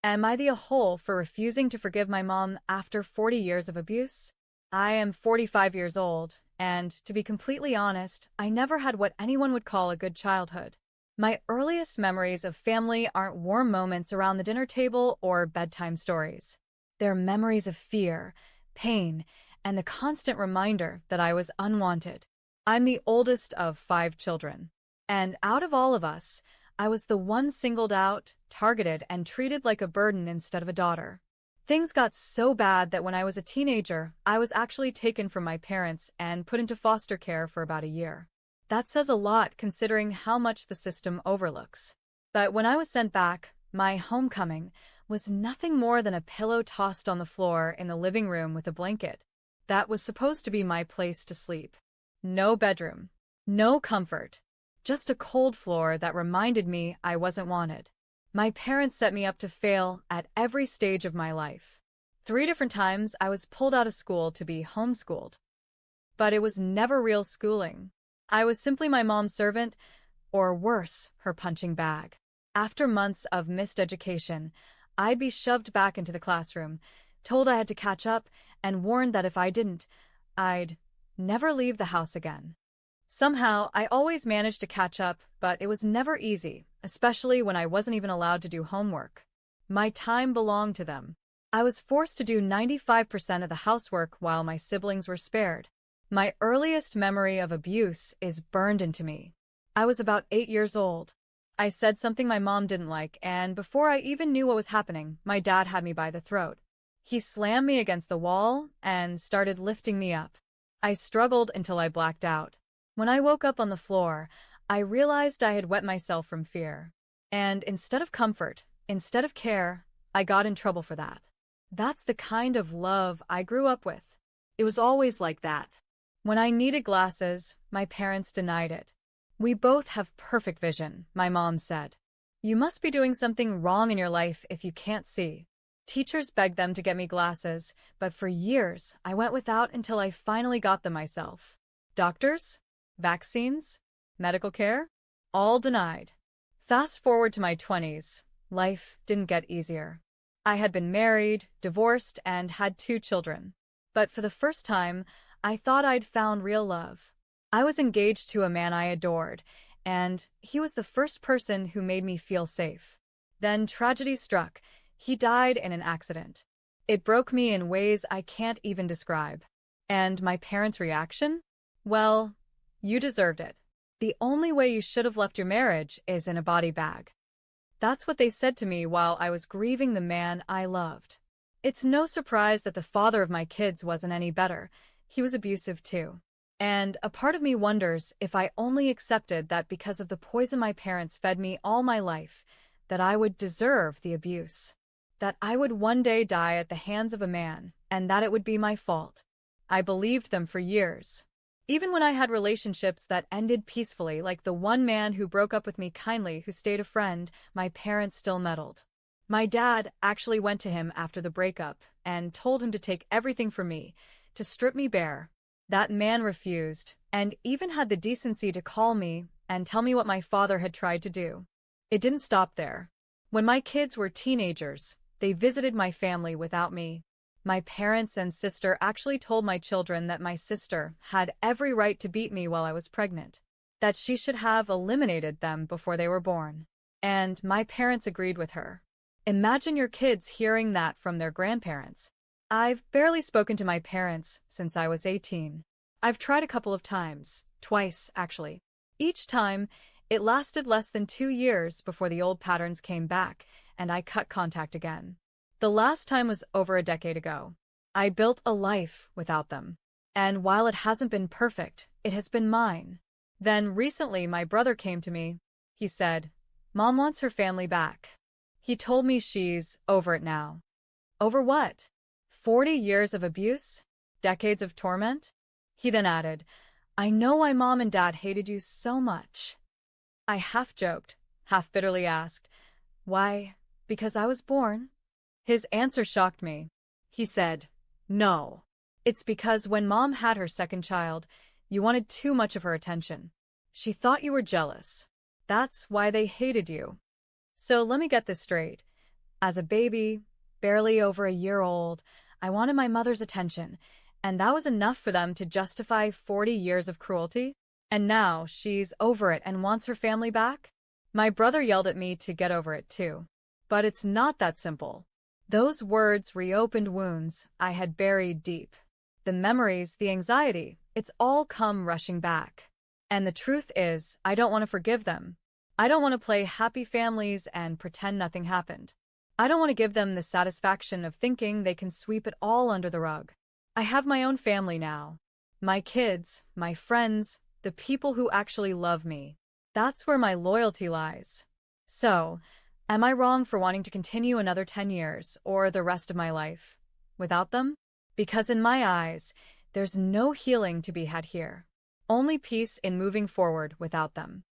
Am I the a-hole for refusing to forgive my mom after 40 years of abuse? I am 45 years old, and to be completely honest, I never had what anyone would call a good childhood. My earliest memories of family aren't warm moments around the dinner table or bedtime stories. They're memories of fear, pain, and the constant reminder that I was unwanted. I'm the oldest of 5 children, and out of all of us, I was the one singled out, targeted, and treated like a burden instead of a daughter. Things got so bad that when I was a teenager, I was actually taken from my parents and put into foster care for about a year. That says a lot considering how much the system overlooks. But when I was sent back, my homecoming was nothing more than a pillow tossed on the floor in the living room with a blanket. That was supposed to be my place to sleep. No bedroom. No comfort. Just a cold floor that reminded me I wasn't wanted. My parents set me up to fail at every stage of my life. 3 different times I was pulled out of school to be homeschooled. But it was never real schooling. I was simply my mom's servant, or worse, her punching bag. After months of missed education, I'd be shoved back into the classroom, told I had to catch up, and warned that if I didn't, I'd never leave the house again. Somehow, I always managed to catch up, but it was never easy, especially when I wasn't even allowed to do homework. My time belonged to them. I was forced to do 95% of the housework while my siblings were spared. My earliest memory of abuse is burned into me. I was about 8 years old. I said something my mom didn't like, and before I even knew what was happening, my dad had me by the throat. He slammed me against the wall and started lifting me up. I struggled until I blacked out. When I woke up on the floor, I realized I had wet myself from fear. And instead of comfort, instead of care, I got in trouble for that. That's the kind of love I grew up with. It was always like that. When I needed glasses, my parents denied it. "We both have perfect vision," my mom said. "You must be doing something wrong in your life if you can't see." Teachers begged them to get me glasses, but for years I went without until I finally got them myself. Doctors? Vaccines? Medical care? All denied. Fast forward to my 20s, life didn't get easier. I had been married, divorced, and had 2 children. But for the first time, I thought I'd found real love. I was engaged to a man I adored, and he was the first person who made me feel safe. Then tragedy struck. He died in an accident. It broke me in ways I can't even describe. And my parents' reaction? Well, you deserved it. The only way you should have left your marriage is in a body bag. That's what they said to me while I was grieving the man I loved. It's no surprise that the father of my kids wasn't any better. He was abusive too. And a part of me wonders if I only accepted that because of the poison my parents fed me all my life, that I would deserve the abuse. That I would one day die at the hands of a man, and that it would be my fault. I believed them for years. Even when I had relationships that ended peacefully, like the one man who broke up with me kindly who stayed a friend, my parents still meddled. My dad actually went to him after the breakup and told him to take everything from me, to strip me bare. That man refused, and even had the decency to call me and tell me what my father had tried to do. It didn't stop there. When my kids were teenagers, they visited my family without me. My parents and sister actually told my children that my sister had every right to beat me while I was pregnant, that she should have eliminated them before they were born. And my parents agreed with her. Imagine your kids hearing that from their grandparents. I've barely spoken to my parents since I was 18. I've tried a couple of times, twice actually. Each time, it lasted less than 2 years before the old patterns came back and I cut contact again. The last time was over a decade ago. I built a life without them. And while it hasn't been perfect, it has been mine. Then recently my brother came to me. He said, "Mom wants her family back." He told me she's over it now. Over what? 40 years of abuse? Decades of torment? He then added, "I know why Mom and Dad hated you so much." I half joked, half bitterly asked, "Why, because I was born?" His answer shocked me. He said, "No. It's because when Mom had her second child, you wanted too much of her attention. She thought you were jealous. That's why they hated you." So let me get this straight. As a baby, barely over a year old, I wanted my mother's attention, and that was enough for them to justify 40 years of cruelty. And now she's over it and wants her family back? My brother yelled at me to get over it too. But it's not that simple. Those words reopened wounds I had buried deep. The memories, the anxiety, it's all come rushing back. And the truth is, I don't want to forgive them. I don't want to play happy families and pretend nothing happened. I don't want to give them the satisfaction of thinking they can sweep it all under the rug. I have my own family now. My kids, my friends, the people who actually love me. That's where my loyalty lies. So, am I wrong for wanting to continue another 10 years or the rest of my life without them? Because in my eyes, there's no healing to be had here. Only peace in moving forward without them.